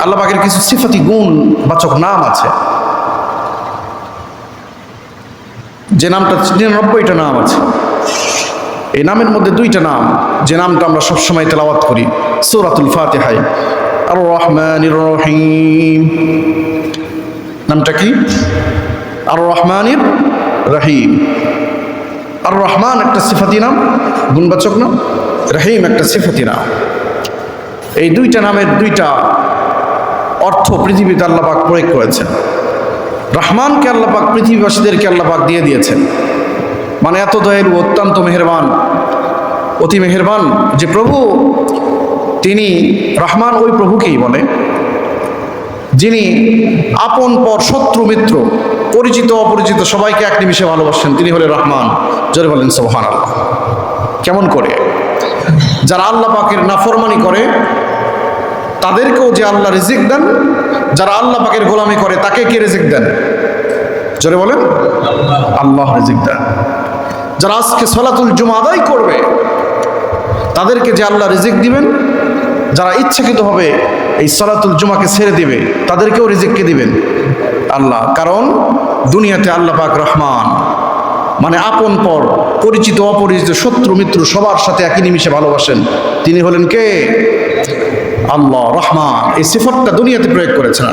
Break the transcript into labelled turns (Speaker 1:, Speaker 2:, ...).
Speaker 1: আল্লাহ পাকের কিছু সিফাতি গুণ বাচক নাম আছে, যে নামটা 99টা নাম আছে। এই নামের মধ্যে 2টা নাম, যে নামটা আমরা সবসময় তেলাওয়াত করি সূরাতুল ফাতিহায়, আর রহমানির রহিম। নামটা কি? আর রহমানির রহিম। আর রহমান একটা সিফাতি নাম, গুণবাচক নাম, রহিম একটা সিফাতি নাম। এই 2টা নামের 2টা অর্থ পৃথিবীতে আল্লাহ পাক প্রয়োগ করেছেন। রহমানকে আল্লাহ পাক পৃথিবীবাসীদেরকে আল্লাহ পাক দিয়ে দিয়েছেন, মানে এত দয়ালু, অত্যন্ত মেহেরবান, অতি মেহেরবান যে প্রভু, তিনি রহমান ওই প্রভুকেই বলে যিনি আপন পর, শত্রু মিত্র, পরিচিত অপরিচিত সবাইকে এক নিমিষে ভালোবাসেন, তিনি হলেন রহমান। জোরে বলেন সুবহানাল্লাহ। কেমন করে? যারা আল্লাহ পাকের নাফরমানি করে তাদেরকেও যে আল্লাহ রিজিক দেন, যারা আল্লাহ পাকের গোলামি করে তাকে কে রিজিক দেন? জোরে বলেন, আল্লাহ রিজিক দেন। যারা আজকে সালাতুল জুমা আদায় করবে তাদেরকে যে আল্লাহ রিজিক দিবেন, যারা ইচ্ছাকৃতভাবে এই সালাতুল জুমাকে ছেড়ে দিবে তাদেরকেও রিজিককে দিবেন আল্লাহ। কারণ দুনিয়াতে আল্লাহ পাক রহমান, মানে আপন পর, পরিচিত অপরিচিত, শত্রু মিত্র সবার সাথে একই নিমিষে ভালোবাসেন। তিনি হলেন কে? আল্লাহ রহমান। এই সিফাতটা দুনিয়াতে প্রয়োগ করেছেন।